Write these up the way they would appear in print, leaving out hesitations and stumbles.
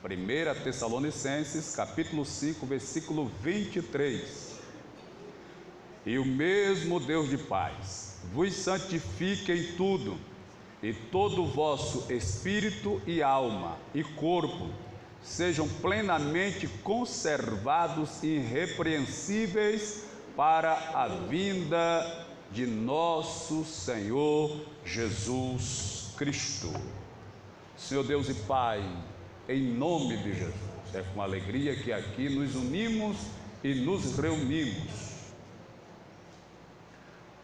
1 Tessalonicenses, capítulo 5, versículo 23. E o mesmo Deus de paz vos santifique em tudo, e todo o vosso espírito e alma e corpo sejam plenamente conservados e irrepreensíveis para a vinda de nosso Senhor Jesus Cristo. Senhor Deus e Pai, em nome de Jesus, é com alegria que aqui nos unimos e nos reunimos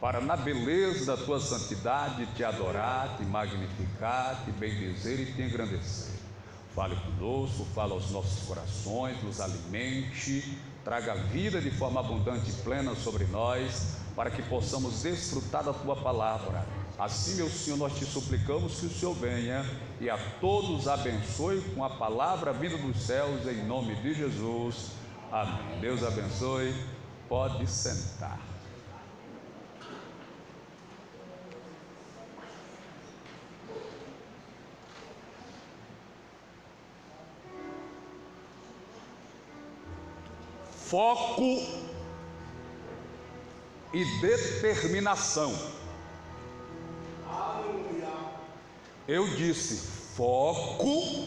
para, na beleza da Tua santidade, Te adorar, Te magnificar, Te bendizer e Te engrandecer. Fale conosco, fala aos nossos corações, nos alimente, traga vida de forma abundante e plena sobre nós, para que possamos desfrutar da Tua palavra. Assim, meu Senhor, nós Te suplicamos que o Senhor venha e a todos abençoe com a palavra vinda dos céus, em nome de Jesus. Amém. Deus abençoe. Pode sentar. Foco e determinação. Eu disse foco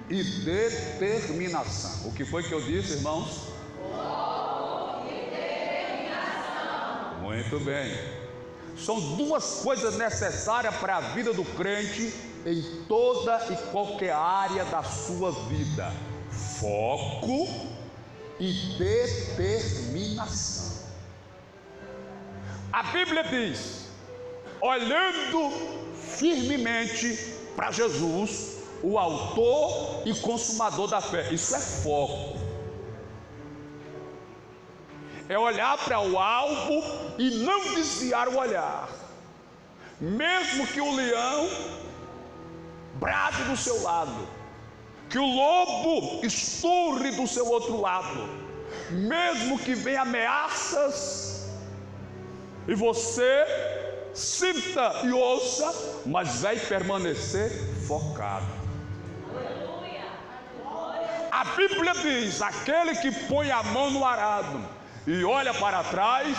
e determinação. O que foi que eu disse, irmãos? Foco e determinação. Muito bem. São duas coisas necessárias para a vida do crente em toda e qualquer área da sua vida: foco e determinação. A Bíblia diz: olhando firmemente para Jesus, o autor e consumador da fé. Isso é foco. É olhar para o alvo e não desviar o olhar, mesmo que o leão brade do seu lado, que o lobo esturre do seu outro lado, mesmo que venha ameaças e você sinta e ouça, mas vai permanecer focado. A Bíblia diz: aquele que põe a mão no arado e olha para trás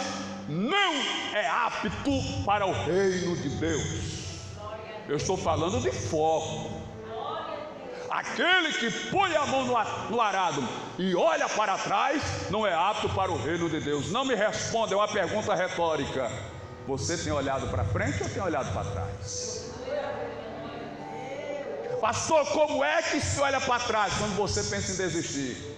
não é apto para o reino de Deus. Eu estou falando de foco. Aquele que põe a mão no arado e olha para trás não é apto para o reino de Deus. Não me responda, é uma pergunta retórica. Você tem olhado para frente ou tem olhado para trás? Pastor, como é que se olha para trás? Quando você pensa em desistir,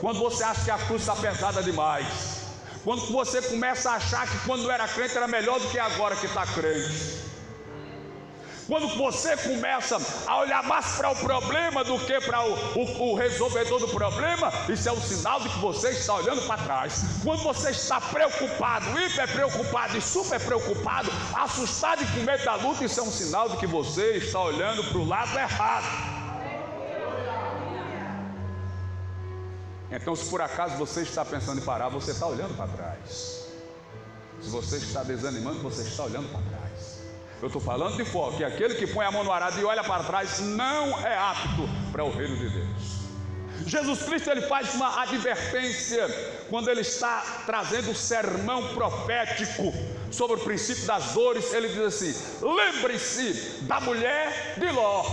quando você acha que a cruz está pesada demais, quando você começa a achar que quando era crente era melhor do que agora que está crente, quando você começa a olhar mais para o problema do que para o resolvedor do problema, isso é um sinal de que você está olhando para trás. Quando você está preocupado, hiper preocupado e super preocupado, assustado e com medo da luta, isso é um sinal de que você está olhando para o lado errado. Então, se por acaso você está pensando em parar, você está olhando para trás. Se você está desanimando, você está olhando para trás. Eu estou falando de foco, que aquele que põe a mão no arado e olha para trás não é apto para o reino de Deus. Jesus Cristo, ele faz uma advertência quando ele está trazendo o sermão profético sobre o princípio das dores. Ele diz assim: lembre-se da mulher de Ló.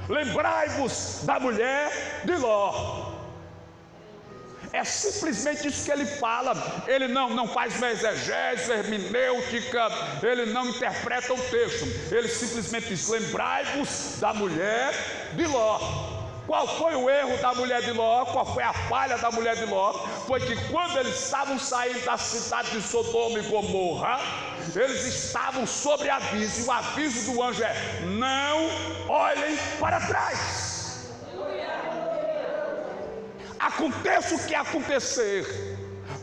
Lembrai-vos da mulher de Ló. É simplesmente isso que ele fala. Ele não faz uma exegese, hermenêutica, ele não interpreta o texto. Ele simplesmente diz: lembrai-vos da mulher de Ló. Qual foi o erro da mulher de Ló? Qual foi a falha da mulher de Ló? Foi que quando eles estavam saindo da cidade de Sodoma e Gomorra, eles estavam sob aviso, e o aviso do anjo é: não olhem para trás. Aconteça o que acontecer,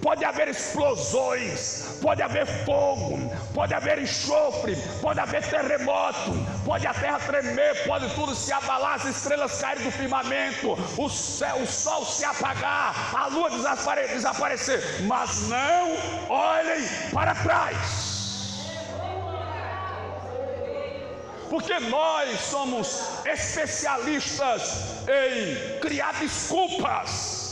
pode haver explosões, pode haver fogo, pode haver enxofre, pode haver terremoto, pode a terra tremer, pode tudo se abalar, as estrelas caírem do firmamento, o sol se apagar, a lua desaparecer, mas não olhem para trás. Porque nós somos especialistas em criar desculpas.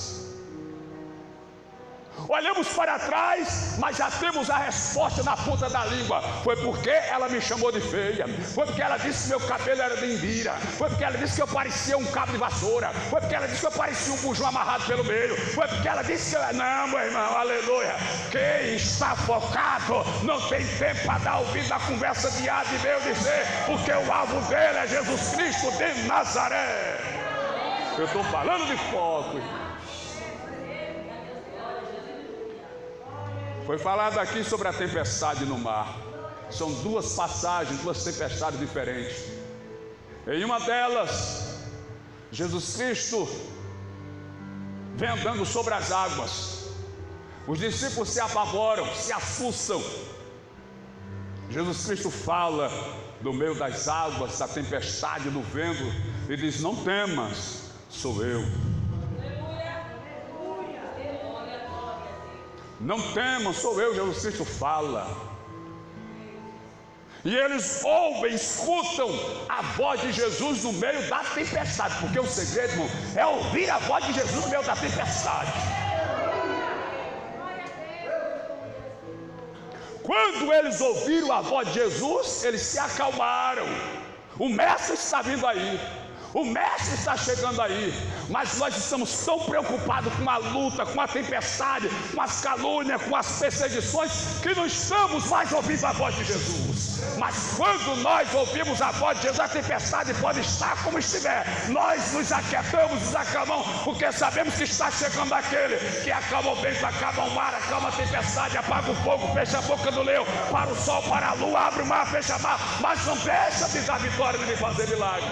Olhamos para trás, mas já temos a resposta na ponta da língua. Foi porque ela me chamou de feia. Foi porque ela disse que meu cabelo era de imbira. Foi porque ela disse que eu parecia um cabo de vassoura. Foi porque ela disse que eu parecia um bujão amarrado pelo meio. Foi porque ela disse que... Não, meu irmão, aleluia. Quem está focado não tem tempo para dar ouvido na conversa de A de B ou de C, porque o alvo dele é Jesus Cristo de Nazaré. Eu estou falando de foco, irmão. Foi falado aqui sobre a tempestade no mar. São duas passagens, duas tempestades diferentes. Em uma delas, Jesus Cristo vem andando sobre as águas. Os discípulos se apavoram, se assustam. Jesus Cristo fala no meio das águas, da tempestade, do vento, e diz: não temas, sou eu. Não temam, sou eu, Jesus Cristo fala. E eles ouvem, escutam a voz de Jesus no meio da tempestade. Porque o segredo, irmão, é ouvir a voz de Jesus no meio da tempestade. Quando eles ouviram a voz de Jesus, eles se acalmaram. O mestre está vindo aí. O mestre está chegando aí, mas nós estamos tão preocupados com a luta, com a tempestade, com as calúnias, com as perseguições, que não estamos mais ouvindo a voz de Jesus. Mas quando nós ouvimos a voz de Jesus, a tempestade pode estar como estiver. Nós nos aquietamos, nos acalmamos, porque sabemos que está chegando aquele que acalma o vento, acalma o mar, acalma a tempestade, apaga o fogo, fecha a boca do leão, para o sol, para a lua, abre o mar, fecha o mar, mas não deixa de dar vitória nem de fazer milagre.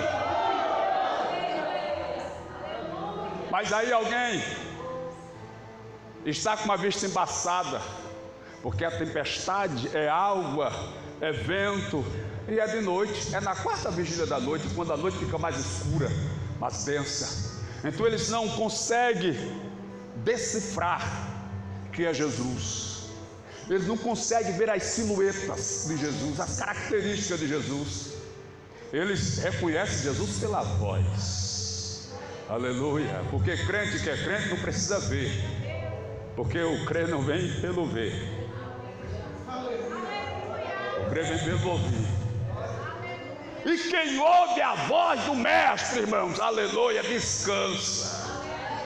Mas aí alguém está com uma vista embaçada, porque a tempestade é água, é vento, e é de noite, é na quarta vigília da noite, quando a noite fica mais escura, mais densa. Então eles não conseguem decifrar que é Jesus. Eles não conseguem ver as silhuetas de Jesus, as características de Jesus. Eles reconhecem Jesus pela voz. Aleluia, porque crente que é crente não precisa ver, porque o crer não vem pelo ver, o crer vem pelo ouvir. E quem ouve a voz do mestre, irmãos, aleluia, descansa.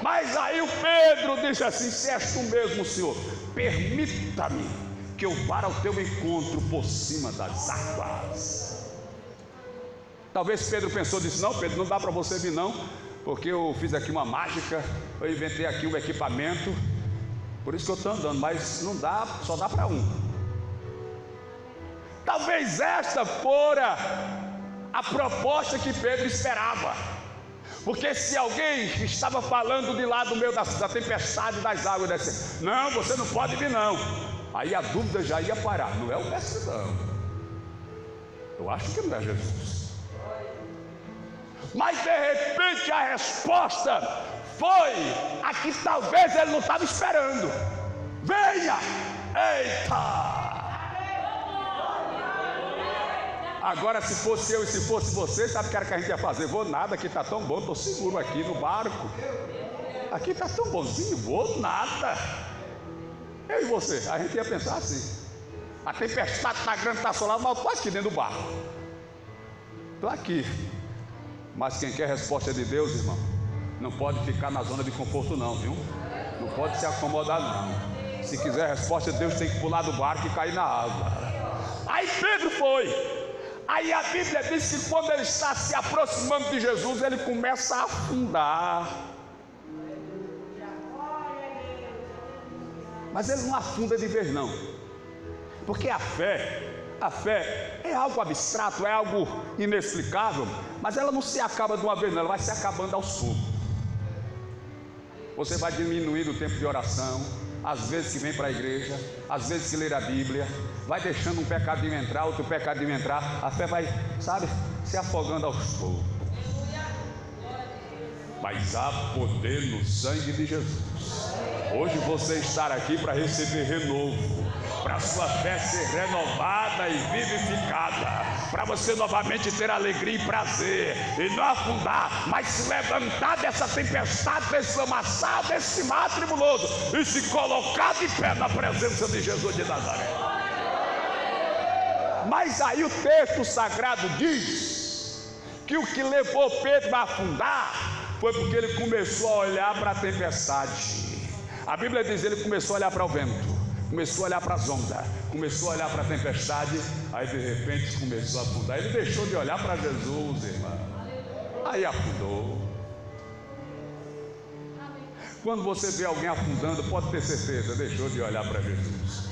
Mas aí o Pedro disse assim: se és tu mesmo, Senhor, permita-me que eu vá ao teu encontro por cima das águas. Talvez Pedro pensou, disse: não, Pedro, não dá para você vir não, porque eu fiz aqui uma mágica, eu inventei aqui um equipamento, por isso que eu estou andando, mas não dá, só dá para um. Talvez esta fora a proposta que Pedro esperava, porque se alguém estava falando de lá do meio da tempestade das águas, disse: não, você não pode vir não, aí a dúvida já ia parar: não é o mestre não, eu acho que não é Jesus. Mas de repente a resposta foi a que talvez ele não estava esperando: venha! Eita! Agora, se fosse eu e se fosse você, sabe o que era que a gente ia fazer? Vou nada, aqui está tão bom, estou seguro aqui no barco, aqui está tão bonzinho, vou nada. Eu e você, a gente ia pensar assim: a tempestade está grande, está solado, mas eu estou aqui dentro do barco, estou aqui. Mas quem quer resposta de Deus, irmão, não pode ficar na zona de conforto não, viu? Não pode se acomodar não. Se quiser resposta de Deus, tem que pular do barco e cair na água. Aí Pedro foi. Aí a Bíblia diz que quando ele está se aproximando de Jesus, ele começa a afundar. Mas ele não afunda de vez não, porque a fé é algo abstrato, é algo inexplicável, mas ela não se acaba de uma vez não, ela vai se acabando aos poucos. Você vai diminuindo o tempo de oração, às vezes que vem para a igreja, às vezes que lê a Bíblia, vai deixando um pecadinho entrar, outro pecadinho entrar, a fé vai, sabe, se afogando aos poucos. Mas há poder no sangue de Jesus. Hoje você está aqui para receber renovo. para a sua fé ser renovada e vivificada, para você novamente ter alegria e prazer, e não afundar, mas se levantar dessa tempestade, desse lamaçal, desse mar tribuloso, e se colocar de pé na presença de Jesus de Nazaré. Mas aí o texto sagrado diz que o que levou Pedro a afundar foi porque ele começou a olhar para a tempestade. A Bíblia diz que ele começou a olhar para o vento, começou a olhar para as ondas, começou a olhar para a tempestade, aí de repente começou a afundar. Ele deixou de olhar para Jesus, irmão, aí afundou. Quando você vê alguém afundando, pode ter certeza, deixou de olhar para Jesus.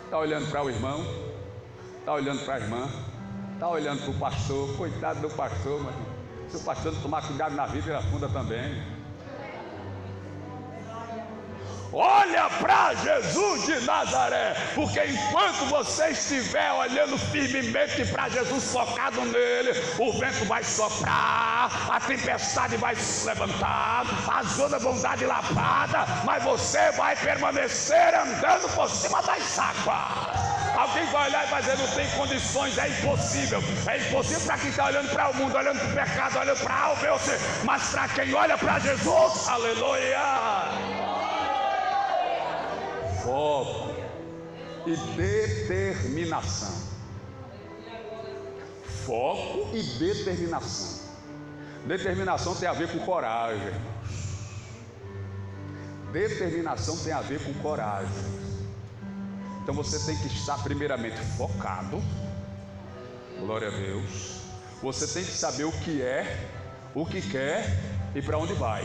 Está olhando para o irmão, está olhando para a irmã, está olhando para o pastor. Coitado do pastor, mas se o pastor não tomar cuidado na vida, ele afunda também. Olha para Jesus de Nazaré, porque enquanto você estiver olhando firmemente para Jesus, focado nele, o vento vai soprar, a tempestade vai se levantar, as ondas vão dar de lapada, mas você vai permanecer andando por cima das águas. Alguém vai olhar e vai dizer: não tem condições, é impossível. É impossível para quem está olhando para o mundo, olhando para o pecado, olhando para a alma, mas para quem olha para Jesus, aleluia. Foco e determinação. Foco e determinação. Determinação tem a ver com coragem, irmãos. Determinação tem a ver com coragem. Então você tem que estar primeiramente focado. Glória a Deus. Você tem que saber o que é, o que quer e para onde vai.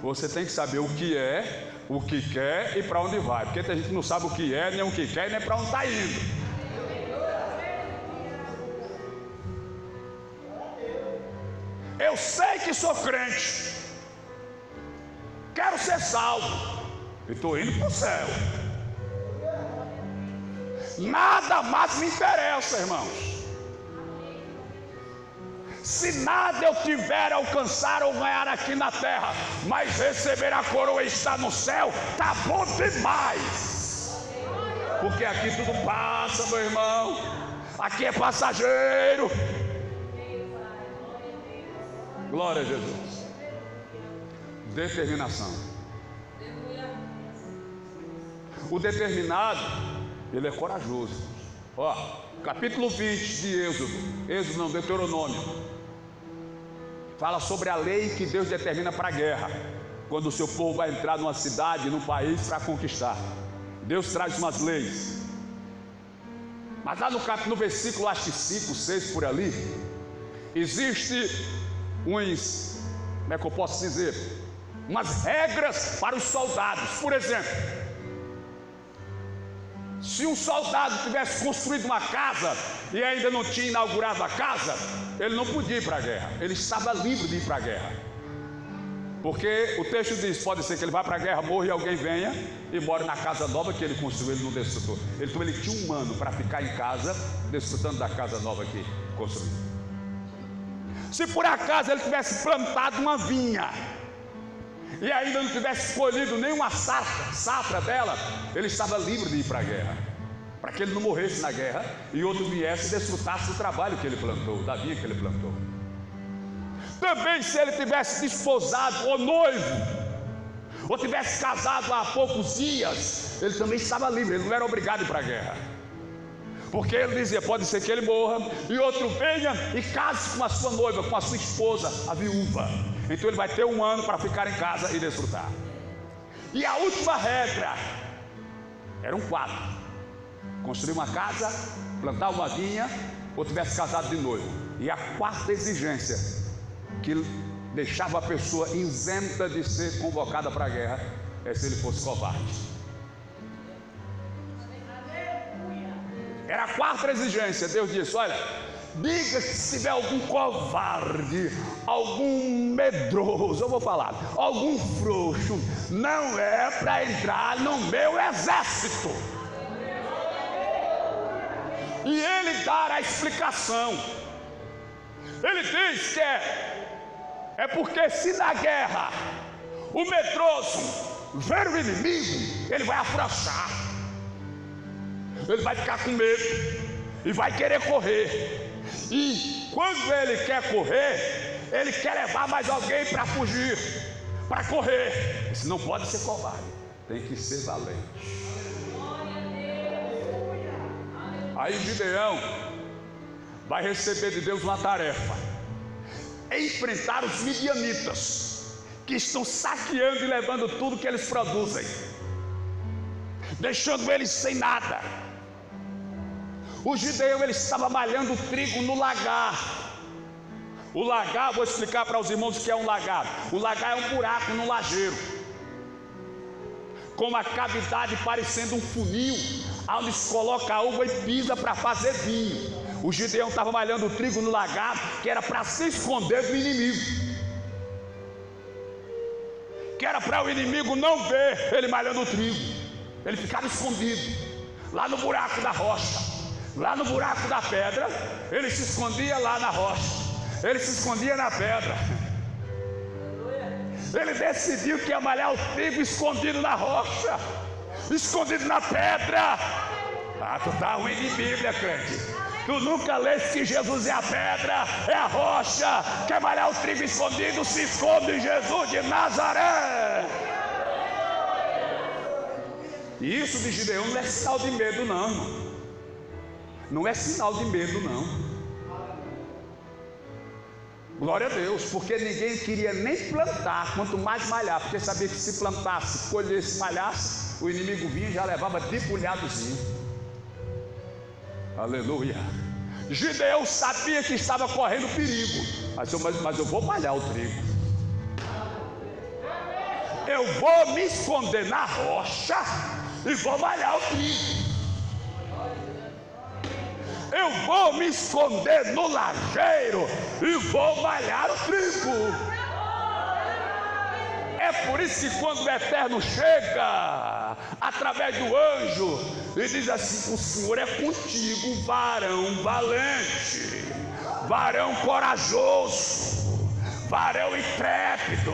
Você tem que saber o que é, o que quer e para onde vai, porque tem gente que não sabe o que é, nem o que quer, nem para onde está indo. Eu sei que sou crente, quero ser salvo e estou indo para o céu. Nada mais me interessa, irmãos. Se nada eu tiver a alcançar ou ganhar aqui na terra, mas receber a coroa e estar no céu, tá bom demais. Porque aqui tudo passa, meu irmão. Aqui é passageiro. Glória a Jesus. Determinação. O determinado, ele é corajoso. Ó, capítulo 20 de Êxodo não, Deuteronômio, fala sobre a lei que Deus determina para a guerra, quando o seu povo vai entrar numa cidade, num país para conquistar. Deus traz umas leis, mas lá no versículo, acho que 5, 6 por ali, existe uns, como é que eu posso dizer, umas regras para os soldados. Por exemplo, se um soldado tivesse construído uma casa e ainda não tinha inaugurado a casa, ele não podia ir para a guerra, ele estava livre de ir para a guerra, porque o texto diz: pode ser que ele vá para a guerra, morra e alguém venha e more na casa nova que ele construiu, ele não desfrutou. Então ele tinha um ano para ficar em casa, desfrutando da casa nova que construiu. Se por acaso ele tivesse plantado uma vinha e ainda não tivesse colhido nenhuma safra dela, ele estava livre de ir para a guerra, para que ele não morresse na guerra e outro viesse e desfrutasse do trabalho que ele plantou, da vinha que ele plantou. Também se ele tivesse desposado ou noivo, ou tivesse casado há poucos dias, ele também estava livre, ele não era obrigado a ir para a guerra, porque ele dizia: pode ser que ele morra e outro venha e case com a sua noiva, com a sua esposa, a viúva. Então ele vai ter um ano para ficar em casa e desfrutar. E a última regra, eram 4: construir uma casa, plantar uma vinha, ou tivesse casado de noivo. E a 4ª exigência, que deixava a pessoa isenta de ser convocada para a guerra, é se ele fosse covarde. Era a 4ª exigência. Deus disse: olha, diga que se tiver algum covarde, algum medroso, eu vou falar, algum frouxo, não é para entrar no meu exército. E ele dá a explicação. Ele diz que é porque se na guerra o medroso ver o inimigo, ele vai afrouxar, ele vai ficar com medo e vai querer correr. E quando ele quer correr, ele quer levar mais alguém para fugir, para correr. Isso não pode ser covarde, tem que ser valente. Aí Gideão vai receber de Deus uma tarefa: enfrentar os midianitas, que estão saqueando e levando tudo que eles produzem, deixando eles sem nada. O Gideão, ele estava malhando trigo no lagar. O lagar, vou explicar para os irmãos o que é um lagar. O lagar é um buraco no lajeiro, com uma cavidade parecendo um funil, onde se coloca a uva e pisa para fazer vinho. O Gideão estava malhando trigo no lagar, que era para se esconder do inimigo, que era para o inimigo não ver ele malhando o trigo. Ele ficava escondido lá no buraco da rocha, lá no buraco da pedra. Ele se escondia lá na rocha, ele se escondia na pedra. Ele decidiu que ia malhar o trigo escondido na rocha, escondido na pedra. Ah, tu tá ruim de Bíblia, crente. Tu nunca leste que Jesus é a pedra, é a rocha. Quer malhar o trigo escondido, se esconde em Jesus de Nazaré. E isso de Gideão não é sinal de medo, não, irmão. Não é sinal de medo, não. Glória a Deus, porque ninguém queria nem plantar, quanto mais malhar, porque sabia que se plantasse, colhesse, malhasse, o inimigo vinha e já levava de punhadozinho. Aleluia. Gideão sabia que estava correndo perigo, mas eu vou malhar o trigo, eu vou me esconder na rocha e vou malhar o trigo. Eu vou me esconder no lajeiro e vou malhar o trigo. É por isso que quando o Eterno chega através do anjo e diz assim: o Senhor é contigo, varão valente, varão corajoso, varão intrépido,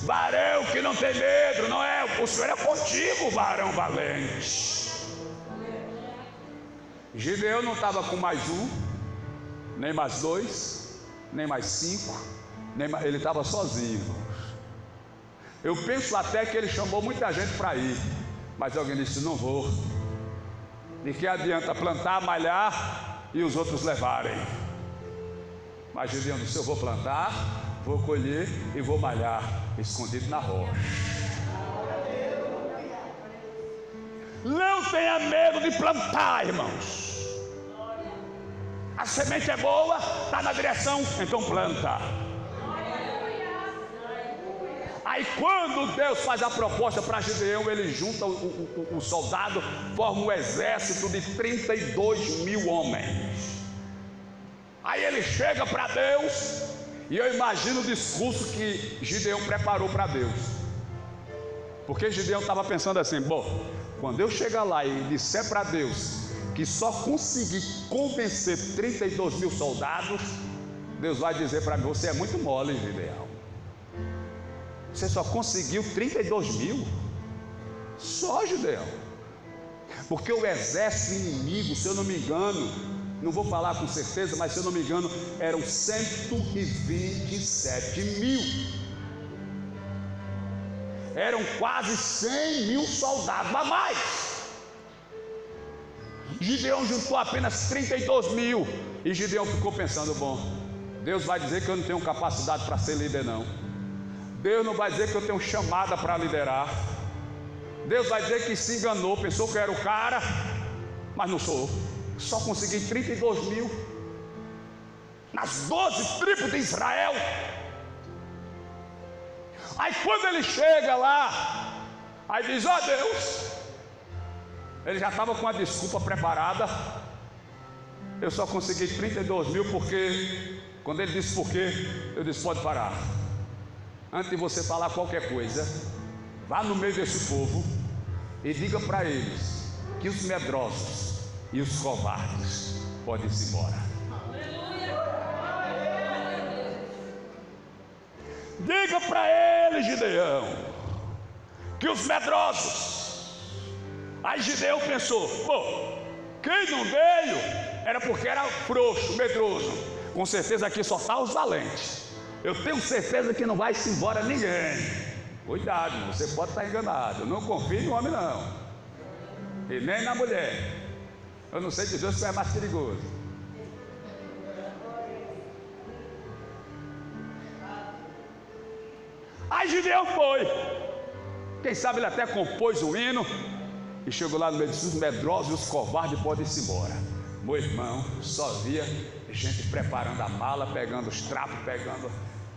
varão que não tem medo, não é? O Senhor é contigo, varão valente. Gideão não estava com mais um, nem mais dois, nem mais cinco, ele estava sozinho. Eu penso até que ele chamou muita gente para ir, mas alguém disse: não vou. De que adianta plantar, malhar e os outros levarem? Mas Gideão disse: eu vou plantar, vou colher e vou malhar, escondido na rocha. Não tenha medo de plantar, irmãos. A semente é boa, está na direção, então planta. Aí quando Deus faz a proposta para Gideão, ele junta o soldado, forma um exército de 32 mil homens. Aí ele chega para Deus, e eu imagino o discurso que Gideão preparou para Deus. Porque Gideão estava pensando assim: bom, quando eu chegar lá e disser para Deus que só consegui convencer 32 mil soldados, Deus vai dizer para mim: você é muito mole, Gideão. Você só conseguiu 32 mil? Só, Gideão. Porque o exército inimigo, se eu não me engano, não vou falar com certeza, mas se eu não me engano, eram 127 mil. Eram quase 100 mil soldados a mais. Gideão juntou apenas 32 mil. E Gideão ficou pensando: bom, Deus vai dizer que eu não tenho capacidade para ser líder, não. Deus não vai dizer que eu tenho chamada para liderar. Deus vai dizer que se enganou, pensou que eu era o cara, mas não sou. Só consegui 32 mil nas 12 tribos de Israel. Aí quando ele chega lá, aí diz: ó Deus, ele já estava com a desculpa preparada. Eu só consegui 32 mil porque, quando ele disse por quê, eu disse: pode parar. Antes de você falar qualquer coisa, vá no meio desse povo e diga para eles que os medrosos e os covardes podem ir embora. Diga para eles, Gideão, que os medrosos Aí Gideão pensou: pô, quem não veio era porque era frouxo, medroso. Com certeza aqui só está os valentes. Eu tenho certeza que não vai se embora ninguém. Cuidado, você pode estar enganado. Eu não confio no homem não, e nem na mulher. Eu não sei dizer se é mais perigoso. Aí Gideão foi. Quem sabe ele até compôs o hino. E chegou lá no meio dos medrosos e os covardes podem ir embora. Meu irmão, só via gente preparando a mala, pegando os trapos, pegando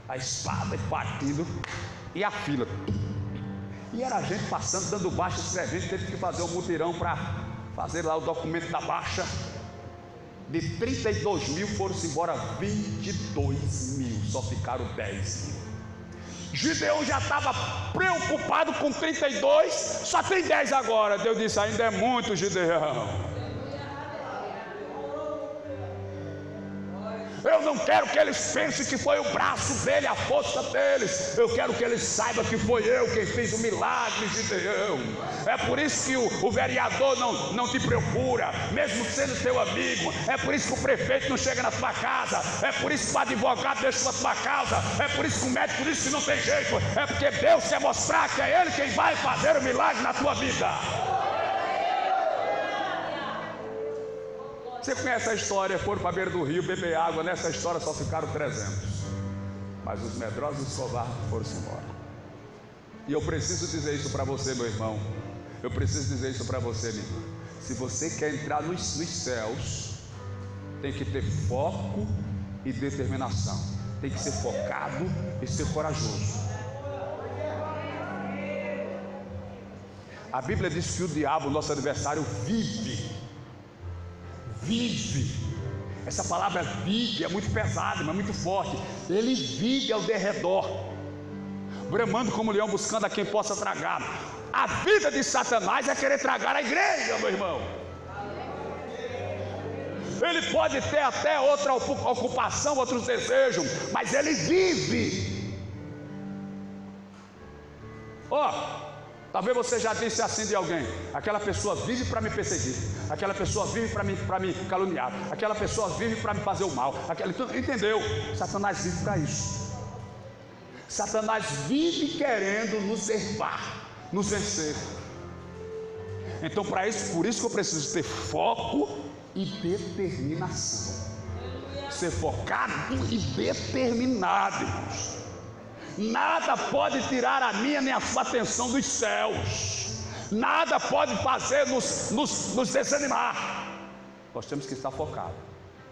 a espada e partindo. E a fila. E era a gente passando, dando baixa, escrevendo. Teve que fazer um mutirão para fazer lá o documento da baixa. De 32 mil foram-se embora 22 mil. Só ficaram 10 mil. Gideão já estava preocupado com 32, só tem 10 agora. Deus disse: ainda é muito, Gideão. Eu não quero que eles pensem que foi o braço dele, a força deles. Eu quero que eles saibam que foi eu quem fez o milagre, Gideão. É por isso que o vereador não te procura, mesmo sendo teu amigo. É por isso que o prefeito não chega na tua casa. É por isso que o advogado deixa a tua causa. É por isso que o médico diz que não tem jeito. É porque Deus quer mostrar que é Ele quem vai fazer o milagre na tua vida. Você conhece a história? Foram para a beira do rio beber água. Nessa história só ficaram 300. Mas os medrosos e os covardes foram-se embora. E eu preciso dizer isso para você, meu irmão. Eu preciso dizer isso para você, minha irmã. Se você quer entrar nos céus, tem que ter foco e determinação. Tem que ser focado e ser corajoso. A Bíblia diz que o diabo, nosso adversário, vive. Essa palavra vive é muito pesada, mas muito forte. Ele vive ao derredor, bramando como leão, buscando a quem possa tragar. A vida de Satanás é querer tragar a igreja, meu irmão. Ele pode ter até outra ocupação, outros desejos, mas ele vive. Talvez você já disse assim de alguém: aquela pessoa vive para me perseguir, aquela pessoa vive para me caluniar, aquela pessoa vive para me fazer o mal. Entendeu? Satanás vive para isso. Satanás vive querendo nos derrubar, nos vencer. Então, por isso que eu preciso ter foco e determinação. Ser focado e determinado, irmãos. Nada pode tirar a minha nem a sua atenção dos céus. Nada pode fazer nos desanimar. Nós temos que estar focados.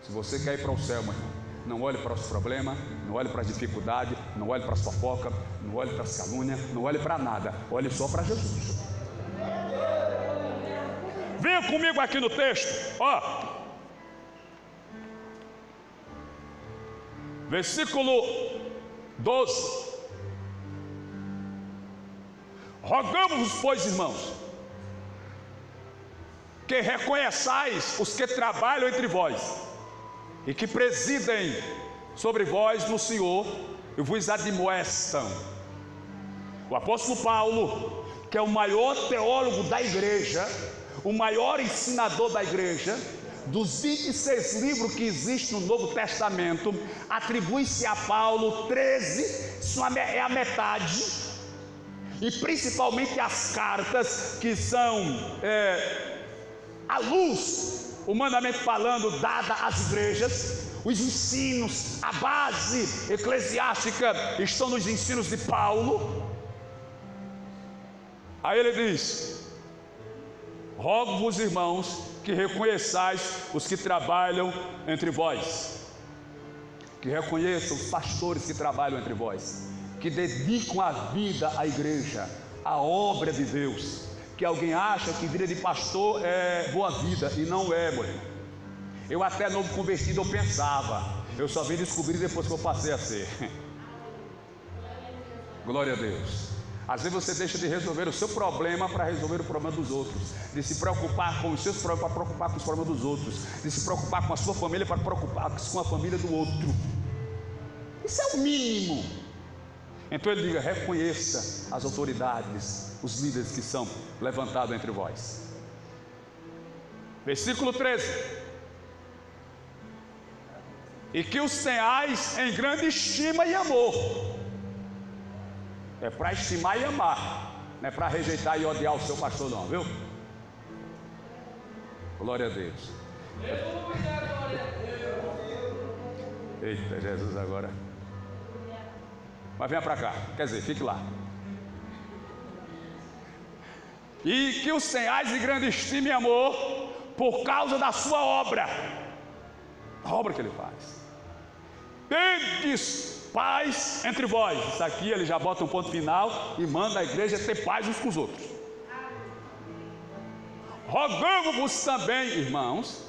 Se você quer ir para o céu, meu irmão, não olhe para os problemas, não olhe para as dificuldades, não olhe para as fofocas, não olhe para as calúnias, não olhe para nada. Olhe só para Jesus. Venha comigo aqui no texto. Versículo 12. Rogamos-vos, pois, irmãos, que reconheçais os que trabalham entre vós e que presidem sobre vós no Senhor e vos admoestam. O apóstolo Paulo, que é o maior teólogo da igreja, o maior ensinador da igreja, dos 26 livros que existem no Novo Testamento, atribui-se a Paulo 13, isso é a metade. E principalmente as cartas, que são a luz, humanamente falando, dada às igrejas. Os ensinos, a base eclesiástica estão nos ensinos de Paulo. Aí ele diz: rogo-vos, irmãos, que reconheçais os que trabalham entre vós. Que reconheçam os pastores que trabalham entre vós, que dedicam a vida à igreja, à obra de Deus. Que alguém acha que vida de pastor é boa vida, e não é, meu irmão. Eu até novo convertido eu pensava, eu só vim descobrir depois que eu passei a ser. Glória a Deus. Às vezes você deixa de resolver o seu problema para resolver o problema dos outros, de se preocupar com os seus problemas para preocupar com os problemas dos outros, de se preocupar com a sua família para preocupar com a família do outro. Isso é o mínimo. Então ele diga: reconheça as autoridades, os líderes que são levantados entre vós. Versículo 13. E que os tenhais em grande estima e amor. É para estimar e amar, não é para rejeitar e odiar o seu pastor não, viu? Glória a Deus. Eita, Jesus agora. Mas venha para cá, quer dizer, fique lá. E que os tenhais em grande estima e amor por causa da sua obra. A obra que ele faz. Tendes paz entre vós. Isso aqui ele já bota um ponto final e manda a igreja ter paz uns com os outros. Rogamos-vos também, irmãos,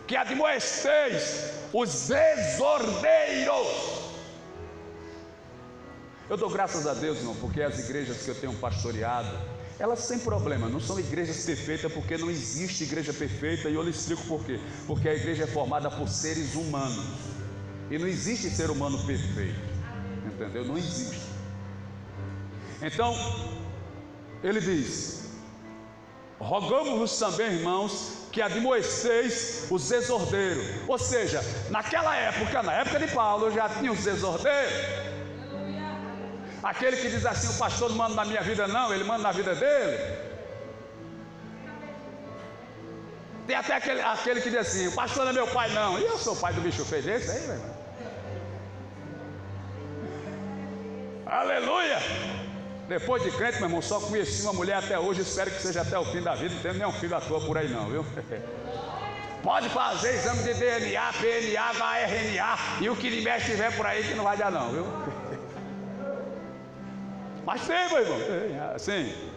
que admoesteis os exordeiros. Eu dou graças a Deus, irmão, porque as igrejas que eu tenho pastoreado, elas sem problema, não são igrejas perfeitas, porque não existe igreja perfeita, e eu lhe explico por quê. Porque a igreja é formada por seres humanos, e não existe ser humano perfeito, entendeu? Não existe. Então, ele diz: rogamos-vos também, irmãos, que admoesteis os exordeiros. Ou seja, naquela época, na época de Paulo, já tinha os exordeiros. Aquele que diz assim: o pastor não manda na minha vida não, ele manda na vida dele. Tem até aquele que diz assim: o pastor não é meu pai não. E eu sou pai do bicho feio desse aí, meu irmão. Aleluia. Depois de crente, meu irmão, só conheci uma mulher até hoje. Espero que seja até o fim da vida. Não tem nenhum filho à toa por aí não, viu? Pode fazer exame de DNA, PNA, HRNA e o que lhe mexe tiver por aí que não vai dar não, viu? Mas tem, meu irmão, tem, assim.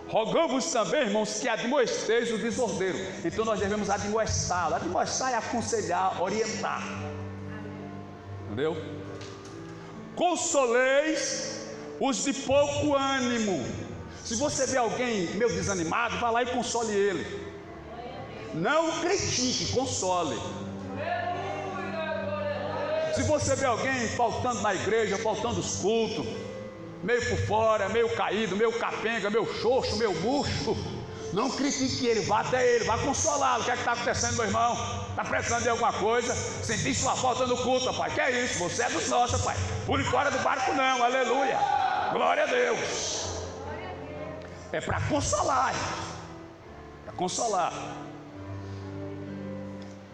Rogamos também, irmãos, que admoesteis o desordeiro. Então nós devemos admoestá-lo. Admoestar é aconselhar, orientar. Entendeu? Consoleis os de pouco ânimo. Se você vê alguém meio desanimado, vá lá e console ele. Não critique, console. Se você vê alguém faltando na igreja, faltando os cultos, meio por fora, meio caído, meio capenga, meio xoxo, meio murcho, não critique ele, vá até ele, vá consolá-lo. O que é que está acontecendo, meu irmão? Está precisando de alguma coisa? Senti sua falta no culto, pai. Que é isso? Você é dos nossos, pai. Pule fora do barco não, aleluia. Glória a Deus. É para consolar, para consolar.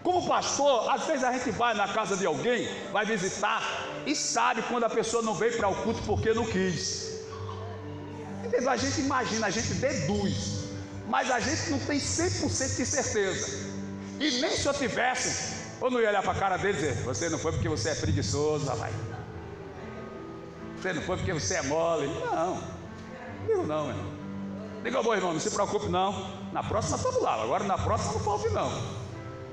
Como pastor, às vezes a gente vai na casa de alguém, vai visitar e sabe quando a pessoa não veio para o culto porque não quis. A gente imagina, a gente deduz, mas a gente não tem 100% de certeza. E nem se eu tivesse, eu não ia olhar para a cara dele e dizer: você não foi porque você é preguiçoso, rapaz. Você não foi porque você é mole. Não, digo não, meu irmão. Diga, bom irmão, não se preocupe não. Na próxima estamos lá, agora na próxima não falte não.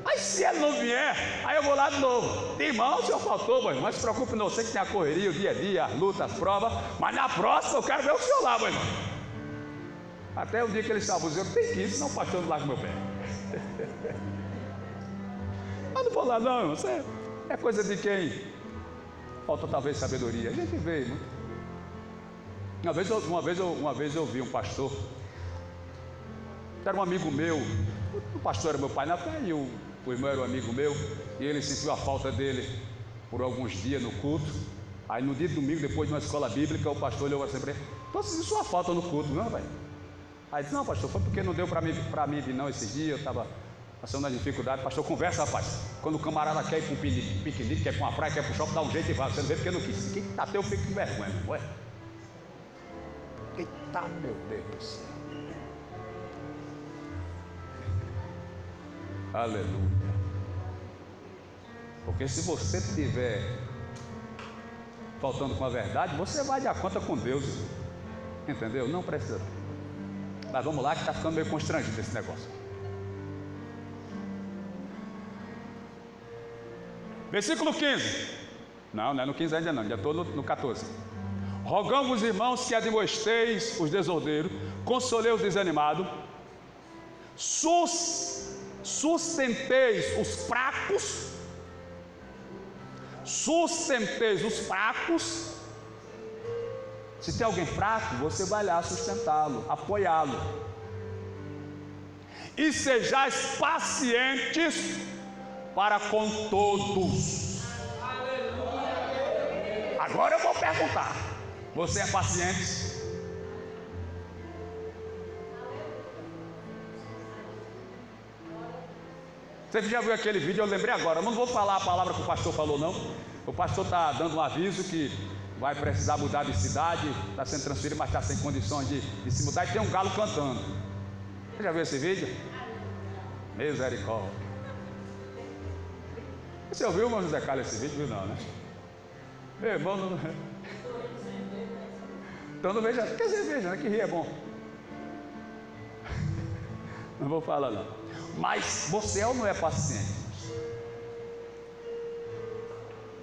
Aí se ele não vier, aí eu vou lá de novo. Irmão, o senhor faltou, meu irmão, não se preocupe não. Eu sei que tem a correria, o dia a dia, as lutas, as provas, mas na próxima eu quero ver o senhor lá, meu irmão. Até o dia que ele salva, eu tenho que ir, senão o pastor não larga meu pé. Mas não vou lá não, irmão. Isso é coisa de quem falta talvez sabedoria. A gente vê, né? Uma vez eu vi um pastor, era um amigo meu. O pastor era meu pai na fé e o irmão era um amigo meu, e ele sentiu a falta dele por alguns dias no culto. Aí no dia de domingo, depois de uma escola bíblica, o pastor olhou assim para ele: estou sentindo sua falta no culto, não, velho? Aí disse: não, pastor, foi porque não deu para mim vir não esses dias, eu estava passando na dificuldade. Pastor, conversa, rapaz. Quando o camarada quer ir para um piquenique, quer ir para uma praia, quer ir para o shopping, dá um jeito e vai. Você não vê porque não quis. Quem está teu, fica com vergonha, não é? Eita, meu Deus do céu. Aleluia. Porque se você estiver faltando com a verdade, você vai dar conta com Deus. Entendeu? Não precisa. Mas vamos lá que está ficando meio constrangido esse negócio. Versículo 15. Não é no 15 ainda não, já estou no 14. Rogamos, irmãos, que admoesteis os desordeiros, consolei os desanimados, sustenteis os fracos. Sustenteis os fracos. Se tem alguém fraco, você vai lá sustentá-lo, apoiá-lo. e sejais pacientes para com todos. Agora eu vou perguntar: você é paciente? Você já viu aquele vídeo? Eu lembrei agora. Eu não vou falar a palavra que o pastor falou, não. O pastor está dando um aviso que vai precisar mudar de cidade, está sendo transferido, mas está sem condições de se mudar, e tem um galo cantando. Você já viu esse vídeo? Misericórdia. Você ouviu, irmão José Carlos, esse vídeo? Viu não, né? Meu irmão, não... Então não veja, quer dizer, veja, né? Que rir é bom. Não vou falar não. Mas você é ou não é paciente?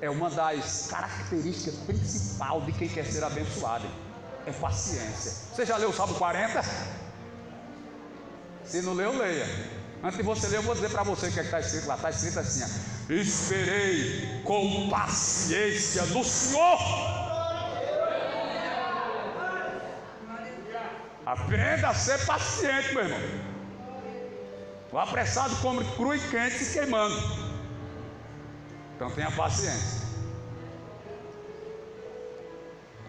É uma das características principais de quem quer ser abençoado. É paciência. Você já leu o Salmo 40? Se não leu, leia. Antes de você ler, eu vou dizer para você o que está escrito lá. Está escrito assim: ó, esperei com paciência no Senhor. Aprenda a ser paciente, meu irmão. O apressado come cru e quente se queimando. Então tenha paciência.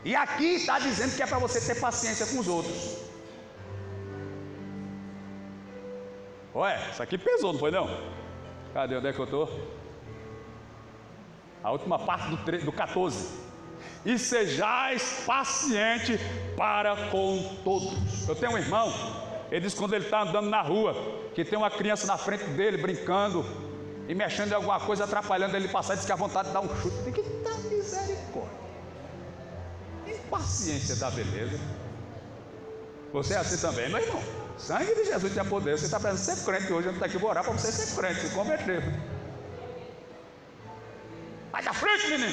E aqui está dizendo que é para você ter paciência com os outros. Ué, isso aqui pesou, não foi não? Cadê? Onde é que eu estou? A última parte do 14. E sejais paciente para com todos. Eu tenho um irmão, ele diz que quando ele está andando na rua, que tem uma criança na frente dele brincando e mexendo em alguma coisa, atrapalhando ele passar, diz que a vontade de dar um chute. Tem que dar misericórdia. Impaciência da beleza. Você é assim também, meu irmão? Sangue de Jesus tem poder. Você está pensando ser crente hoje, eu não estou aqui, vou orar para você ser crente, se converter. Vai da frente, menino.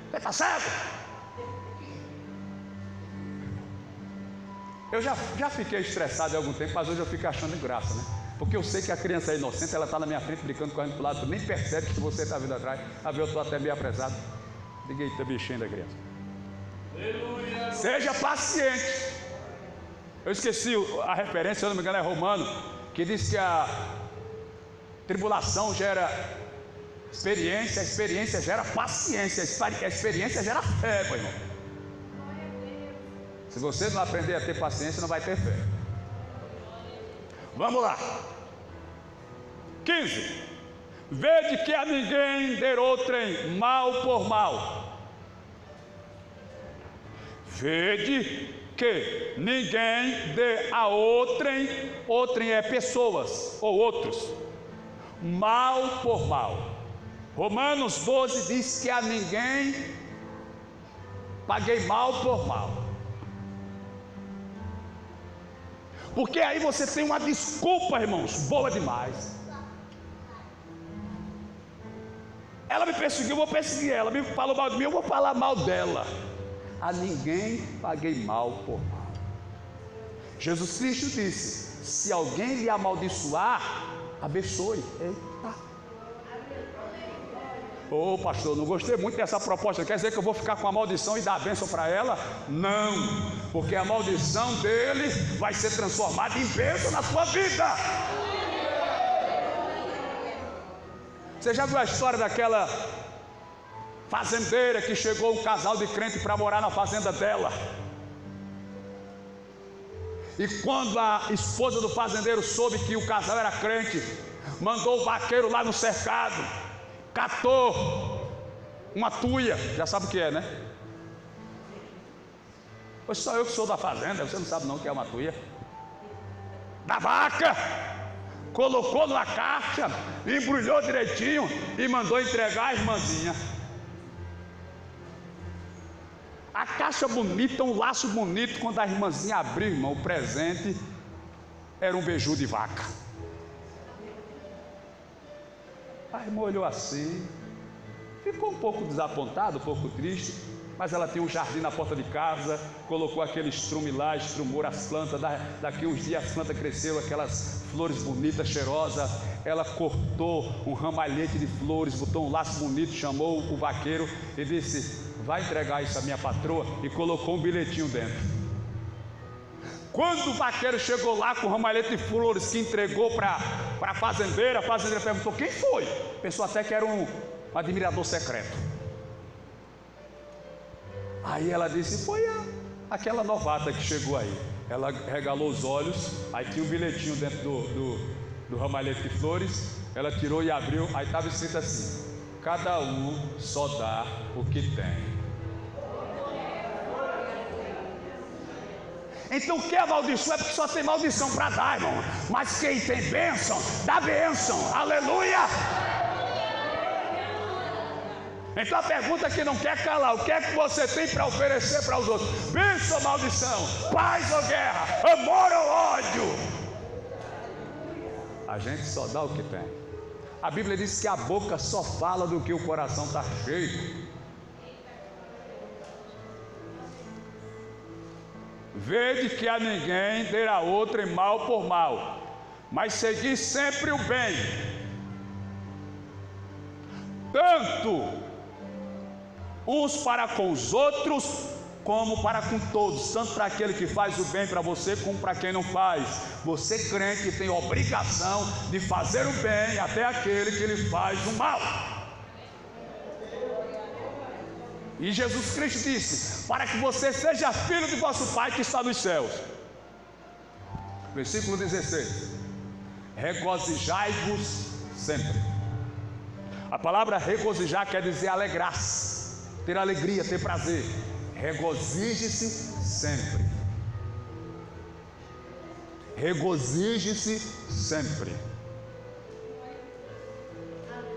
Você está cego? Eu já fiquei estressado há algum tempo, mas hoje eu fico achando graça, né? Porque eu sei que a criança é inocente, ela está na minha frente brincando, correndo para o lado, tu nem percebe que você está vindo atrás. A ver, eu estou até meio apressado. Diga aí, tá bichinho da criança. Aleluia. Seja paciente. Eu esqueci a referência, se eu não me engano é Romano, que diz que a tribulação gera experiência, a experiência gera paciência, a experiência gera fé, meu irmão. Se você não aprender a ter paciência, não vai ter fé. Vamos lá. 15. Vede que a ninguém dê outrem mal por mal. Vede que ninguém dê a outrem é pessoas ou outros, mal por mal. Romanos 12 diz que a ninguém paguei mal por mal. Porque aí você tem uma desculpa, irmãos, boa demais. Ela me perseguiu, eu vou perseguir ela. Me falou mal de mim, eu vou falar mal dela. A ninguém paguei mal por mal. Jesus Cristo disse: se alguém lhe amaldiçoar, abençoe. Eita. Ô pastor, não gostei muito dessa proposta. Quer dizer que eu vou ficar com a maldição e dar a bênção para ela? Não, porque a maldição dele vai ser transformada em bênção na sua vida. Você já viu a história daquela fazendeira que chegou um casal de crente para morar na fazenda dela? E quando a esposa do fazendeiro soube que o casal era crente, mandou o vaqueiro lá no cercado, catou uma tuia, já sabe o que é, né? Pois só eu que sou da fazenda, você não sabe não o que é uma tuia. Da vaca, colocou numa caixa, embrulhou direitinho e mandou entregar a irmãzinha. A caixa bonita, um laço bonito. Quando a irmãzinha abriu, irmão, o presente era um beiju de vaca. A irmã olhou assim, ficou um pouco desapontada, um pouco triste, mas ela tem um jardim na porta de casa, colocou aquele estrume lá, estrumou as plantas, daqui uns dias as plantas cresceram, aquelas flores bonitas, cheirosas. Ela cortou um ramalhete de flores, botou um laço bonito, chamou o vaqueiro e disse: vai entregar isso à minha patroa, e colocou um bilhetinho dentro. Quando o vaqueiro chegou lá com o ramalhete de flores que entregou para a fazendeira perguntou quem foi. Pensou até que era um admirador secreto. Aí ela disse, foi aquela novata que chegou aí. Ela regalou os olhos, aí tinha um bilhetinho dentro do ramalhete de flores. Ela tirou e abriu, aí estava escrito assim: cada um só dá o que tem. Então o que é maldição? É porque só tem maldição para dar, irmão. Mas quem tem bênção, dá bênção. Aleluia! Então a pergunta que não quer calar: o que é que você tem para oferecer para os outros? Bênção ou maldição? Paz ou guerra? Amor ou ódio? A gente só dá o que tem. A Bíblia diz que a boca só fala do que o coração está cheio. Vede que a ninguém dê a outrem mal por mal, mas segui sempre o bem, tanto uns para com os outros, como para com todos, tanto para aquele que faz o bem para você, como para quem não faz. Você, crente, tem obrigação de fazer o bem até aquele que lhe faz o mal. E Jesus Cristo disse: para que você seja filho de vosso Pai que está nos céus. Versículo 16: regozijai-vos sempre. A palavra regozijar quer dizer alegrar-se, ter alegria, ter prazer. Regozije-se sempre. Regozije-se sempre.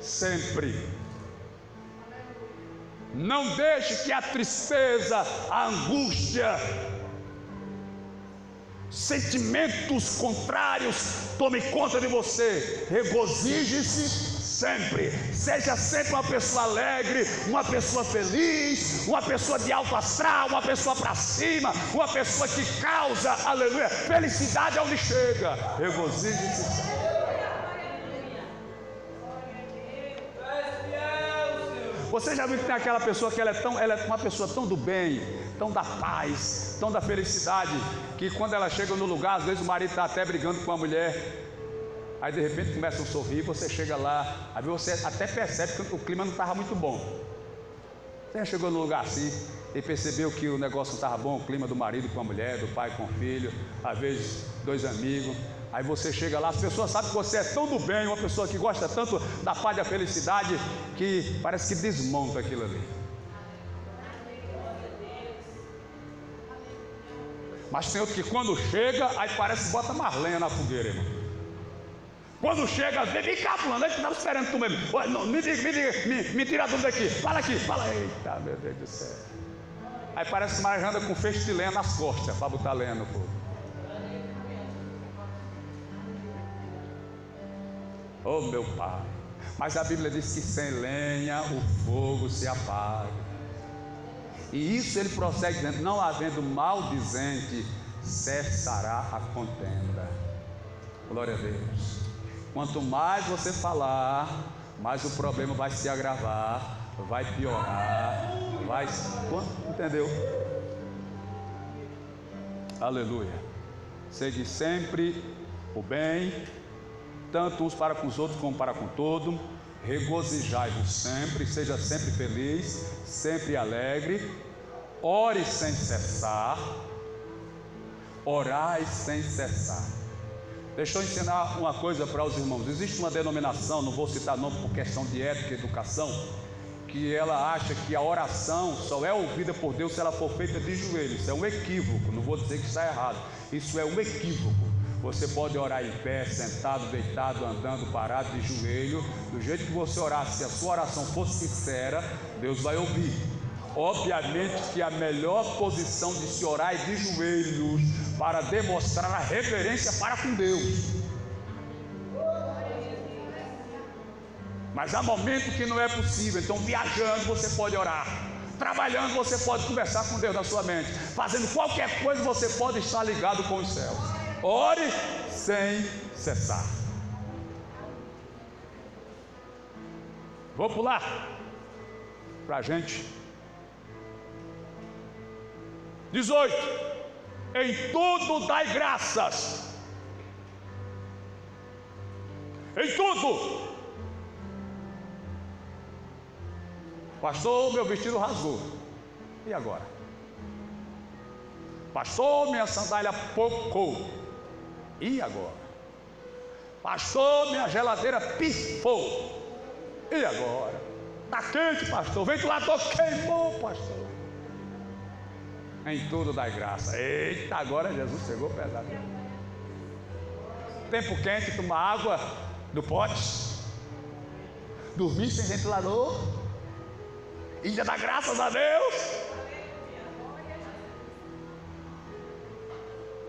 Sempre. Não deixe que a tristeza, a angústia, sentimentos contrários tome conta de você. Regozije-se sempre. Seja sempre uma pessoa alegre, uma pessoa feliz, uma pessoa de alto astral, uma pessoa para cima, uma pessoa que causa, aleluia, felicidade onde chega. Regozije-se sempre. Você já viu que tem aquela pessoa que ela é uma pessoa tão do bem, tão da paz, tão da felicidade, que quando ela chega no lugar, às vezes o marido está até brigando com a mulher, aí de repente começa a sorrir, você chega lá, aí você até percebe que o clima não estava muito bom. Você já chegou no lugar assim e percebeu que o negócio não estava bom, o clima do marido com a mulher, do pai com o filho, às vezes dois amigos. Aí você chega lá, as pessoas sabem que você é tão do bem, uma pessoa que gosta tanto da paz e da felicidade, que parece que desmonta aquilo ali. Mas tem outro que quando chega, aí parece que bota mais lenha na fogueira, irmão. Quando chega, vem cá, fulano, que estava esperando tu mesmo. Não, me diga, me tira a dúvida aqui. Fala aqui, fala. Eita, meu Deus do céu. Aí parece que mais anda com feixe de lenha nas costas, para botar lenha no fogo. Oh meu Pai, mas a Bíblia diz que sem lenha o fogo se apaga. E isso ele prossegue dizendo: não havendo maldizente, cessará a contenda. Glória a Deus. Quanto mais você falar, mais o problema vai se agravar, vai piorar, entendeu? Aleluia. Segue sempre o bem, tanto uns para com os outros como para com todo. Regozijai-vos sempre, seja sempre feliz, sempre alegre. Ore sem cessar. Orai sem cessar. Deixa eu ensinar uma coisa para os irmãos. Existe uma denominação, não vou citar nome por questão de ética e educação, que ela acha que a oração só é ouvida por Deus se ela for feita de joelhos. Isso é um equívoco, não vou dizer que está errado. Isso é um equívoco. Você pode orar em pé, sentado, deitado, andando, parado, de joelho. Do jeito que você orar, se a sua oração for sincera, Deus vai ouvir. Obviamente que a melhor posição de se orar é de joelhos, para demonstrar a reverência para com Deus. Mas há momentos que não é possível. Então viajando você pode orar, trabalhando você pode conversar com Deus na sua mente, fazendo qualquer coisa você pode estar ligado com os céus. Ore sem cessar. Vou pular para a gente. 18. Em tudo dai graças. Em tudo. Pastor, meu vestido rasgou. E agora? Pastor, minha sandália pocou. E agora? Pastor, minha geladeira pifou. E agora? Está quente, pastor. O ventilador queimou, pastor. Em tudo dai graça. Eita, agora Jesus chegou pesado. Tempo quente, tomar água do pote. Dormir sem ventilador. Ainda dá graças a Deus.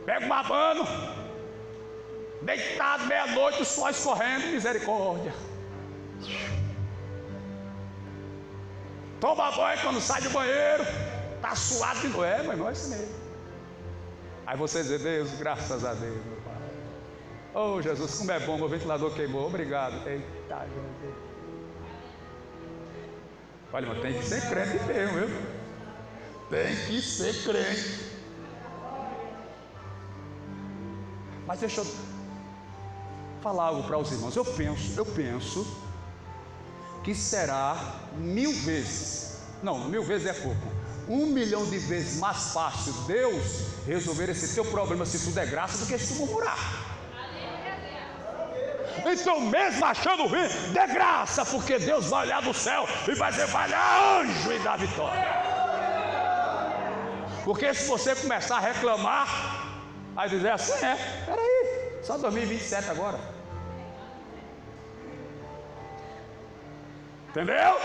Pega um abano. Deitado meia-noite, o sol escorrendo, misericórdia. Toma banho quando sai do banheiro. Está suado de novo. Meu irmão, é isso mesmo. Aí você diz, Deus, graças a Deus, meu Pai. Oh, Jesus, como é bom, meu ventilador queimou. Obrigado. Eita, Jesus. Olha, mas tem que ser crente mesmo, viu? Tem que ser crente. Mas deixa eu falar algo para os irmãos. Eu penso que será 1000 vezes, não, 1000 vezes é pouco, 1 milhão de vezes mais fácil Deus resolver esse teu problema, se tudo é graça, do que se tu murmurar. Então, mesmo achando ruim, dê graça, porque Deus vai olhar do céu e vai dizer, vai lá, anjo, e dar vitória. Porque se você começar a reclamar, aí dizer assim, peraí, só 2027 agora. Entendeu?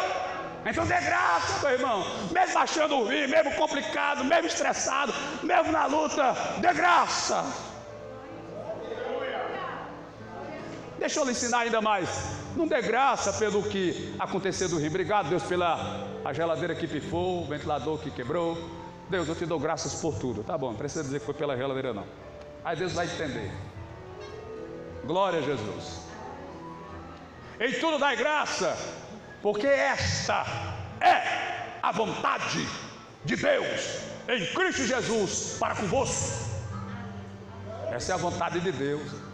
Então dê graça, meu irmão. Mesmo achando ruim, mesmo complicado, mesmo estressado, mesmo na luta, dê graça. Deixa eu lhe ensinar ainda mais. Não dê graça pelo que aconteceu do rio. Obrigado, Deus, pela a geladeira que pifou, o ventilador que quebrou. Deus, eu te dou graças por tudo. Tá bom, não precisa dizer que foi pela geladeira, não. Aí Deus vai entender. Glória a Jesus. Em tudo dai graça, porque esta é a vontade de Deus em Cristo Jesus para convosco. Essa é a vontade de Deus.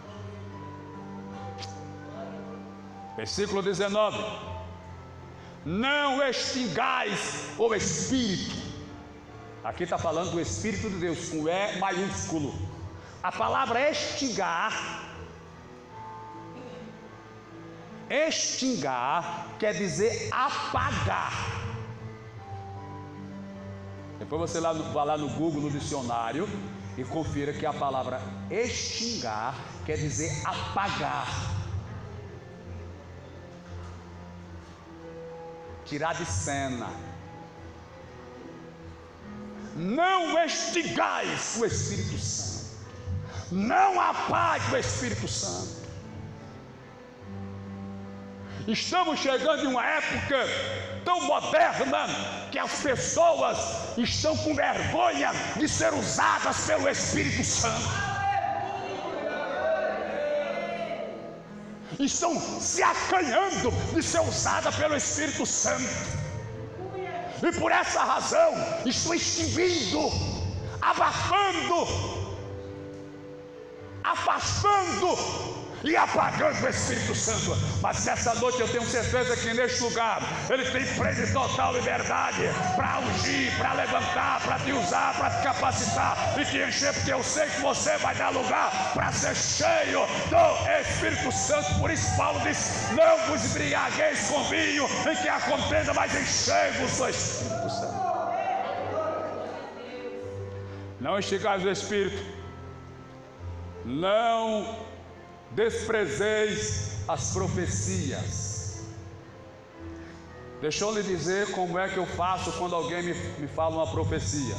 Versículo 19: não extingais o Espírito. Aqui está falando do Espírito de Deus, com E maiúsculo. A palavra extingar quer dizer apagar. Depois você vai lá no Google, no dicionário, e confira que a palavra extingar quer dizer apagar, tirar de cena. Não extingais o Espírito Santo, não apague o Espírito Santo. Estamos chegando em uma época tão moderna que as pessoas estão com vergonha de ser usadas pelo Espírito Santo. Estão se acanhando de ser usadas pelo Espírito Santo. E por essa razão estão extinguindo, abafando, afastando e apagando o Espírito Santo. Mas nessa noite eu tenho certeza que neste lugar Ele tem plena e total liberdade para ungir, para levantar, para te usar, para te capacitar e te encher, porque eu sei que você vai dar lugar para ser cheio do Espírito Santo. Por isso Paulo diz, não vos embriagueis com vinho em que a contenda, mas enchei-vos do Espírito Santo. Não extingais o Espírito, não desprezeis as profecias. Deixa eu lhe dizer como é que eu faço quando alguém me fala uma profecia.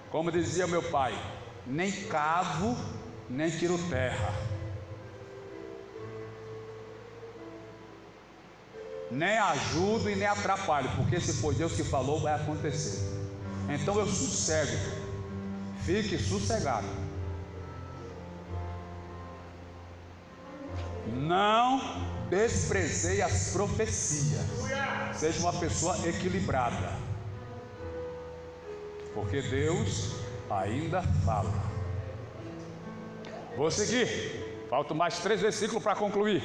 Como dizia meu pai, nem cavo, nem tiro terra, nem ajudo e nem atrapalho, porque se for Deus que falou, vai acontecer. Então eu sossego, fique sossegado. Não desprezei as profecias. Seja uma pessoa equilibrada, porque Deus ainda fala. Vou seguir. Faltam mais 3 versículos para concluir.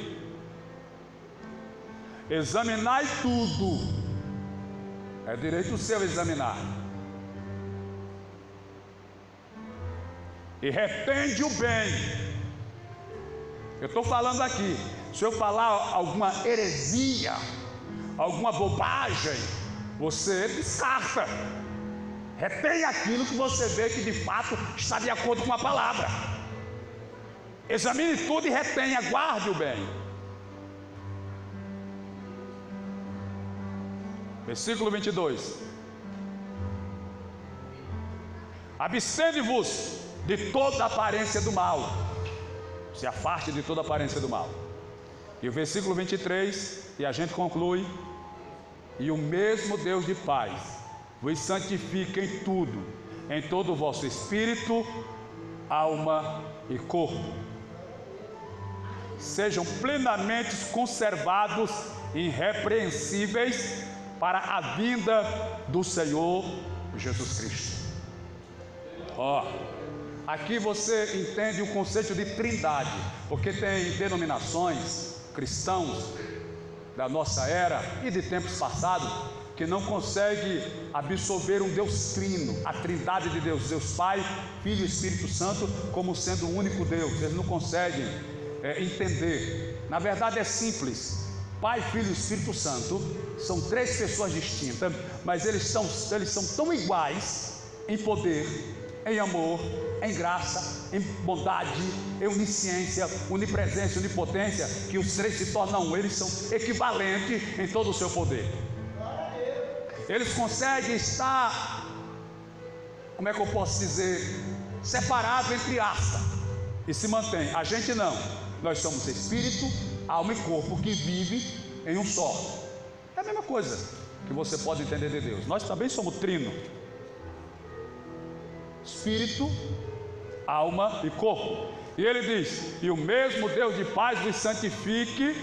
Examinai tudo. É direito seu examinar. E retende o bem. Eu estou falando aqui. Se eu falar alguma heresia, alguma bobagem, você descarta. Retém aquilo que você vê que de fato está de acordo com a palavra. Examine tudo e retenha, guarde o bem. Versículo 22. Abstende-vos de toda aparência do mal. Se afaste de toda aparência do mal. E o versículo 23, e a gente conclui: e o mesmo Deus de paz vos santifica em tudo, em todo o vosso espírito, alma e corpo. Sejam plenamente conservados, irrepreensíveis, para a vinda do Senhor Jesus Cristo. Aqui você entende o conceito de trindade, porque tem denominações cristãos da nossa era e de tempos passados que não consegue absorver um Deus trino, a trindade de Deus, Deus Pai, Filho e Espírito Santo, como sendo o único Deus. Eles não conseguem entender. Na verdade é simples. Pai, Filho e Espírito Santo são 3 pessoas distintas, mas eles são tão iguais em poder, em amor, em graça, em bondade, em onisciência, onipresença, onipotência, que os 3 se tornam um. Eles são equivalentes em todo o seu poder. Eles conseguem estar, como é que eu posso dizer, separado entre aspas, e se mantém. A gente não. Nós somos espírito, alma e corpo que vive em um só. É a mesma coisa que você pode entender de Deus. Nós também somos trino: espírito, alma e corpo. E ele diz: e o mesmo Deus de paz vos santifique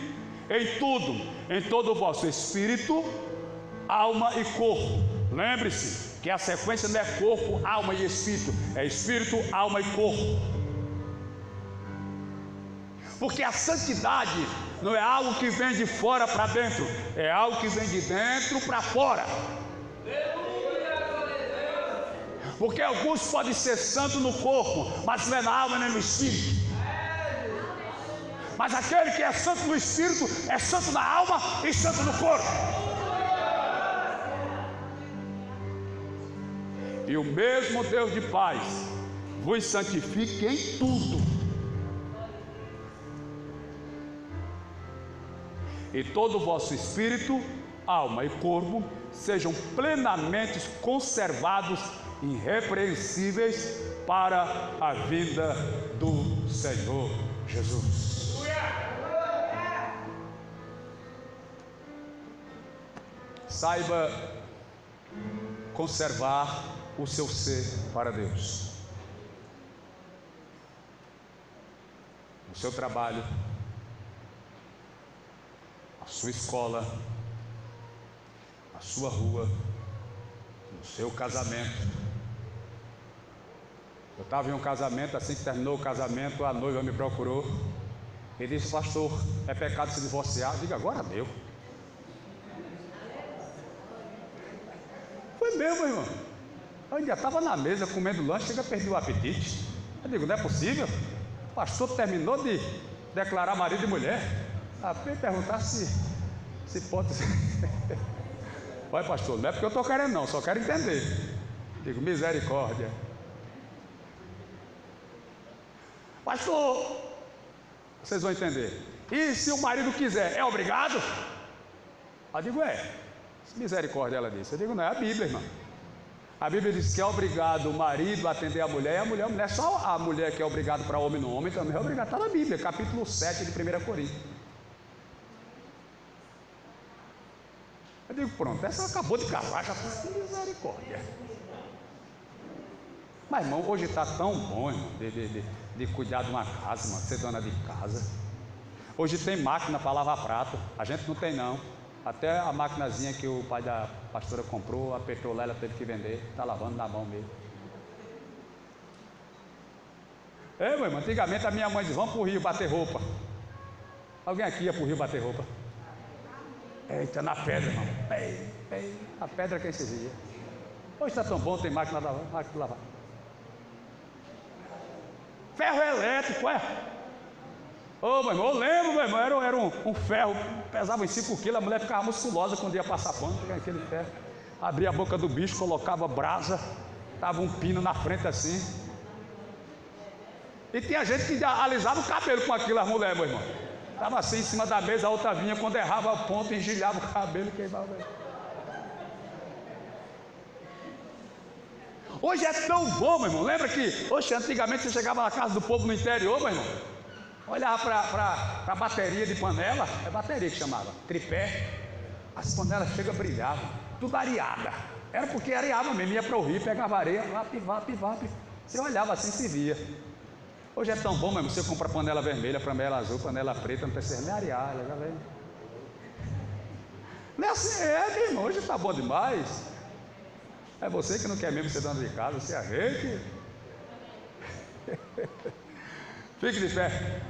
em tudo, em todo o vosso espírito, alma e corpo. Lembre-se que a sequência não é corpo, alma e espírito, é espírito, alma e corpo. Porque a santidade não é algo que vem de fora para dentro, é algo que vem de dentro para fora. Porque alguns podem ser santos no corpo, mas não é na alma nem no espírito. Mas aquele que é santo no espírito é santo na alma e santo no corpo. E o mesmo Deus de paz vos santifique em tudo, e todo o vosso espírito, alma e corpo sejam plenamente conservados, irrepreensíveis, para a vinda do Senhor Jesus. Saiba conservar o seu ser para Deus. No seu trabalho, a sua escola, a sua rua, no seu casamento. Eu estava em um casamento, assim que terminou o casamento, a noiva me procurou e disse: pastor, é pecado se divorciar? Eu digo: agora deu. Foi mesmo, irmão. Eu ainda estava na mesa comendo lanche, chega a perder o apetite. Eu digo: não é possível. O pastor terminou de declarar marido e mulher. Até perguntar se pode ser. Olha, pastor, não é porque eu estou querendo não, só quero entender. Digo: misericórdia. Pastor, vocês vão entender. E se o marido quiser, é obrigado? Eu digo: é. Misericórdia, ela disse. Eu digo: não, é a Bíblia, irmão. A Bíblia diz que é obrigado o marido a atender a mulher, e a mulher não é só a mulher que é obrigado para homem, no homem também é obrigado. Está na Bíblia, capítulo 7 de 1 Coríntios. Eu digo: pronto, essa acabou de casar, já está. Misericórdia. Mas, irmão, hoje está tão bom, irmão, de cuidar de uma casa, irmão, ser dona de casa. Hoje tem máquina para lavar prato, a gente não tem não. Até a maquinazinha que o pai da pastora comprou, apertou lá, ela teve que vender, está lavando na mão mesmo. Meu irmão, antigamente a minha mãe dizia, vamos para o rio bater roupa. Alguém aqui ia para o rio bater roupa? Eita, na pedra, irmão. A pedra quem se via. Hoje está tão bom, tem máquina de lavar. Ferro elétrico, meu irmão, eu lembro, meu irmão, era um ferro, pesava em 5 quilos, a mulher ficava musculosa quando ia passar pano, pegava aquele ferro, abria a boca do bicho, colocava brasa, estava um pino na frente assim. E tinha gente que alisava o cabelo com aquilo, as mulheres, meu irmão. Estava assim em cima da mesa, a outra vinha, quando errava o ponto, engilhava o cabelo e queimava. Hoje é tão bom, meu irmão. Lembra que antigamente você chegava na casa do povo no interior, meu irmão, olhava para a bateria de panela, é bateria que chamava, tripé, as panelas chegam brilhavam, tudo areada. Era porque areava mesmo, ia para o rio, pegava areia, vap. Você olhava assim, se via. Hoje é tão bom, meu irmão, você compra panela vermelha, panela azul, panela preta, não precisa nem arear, já vem. Não é assim, meu irmão, hoje está bom demais. É você que não quer mesmo ser dono de casa, você é rei. Fique de pé.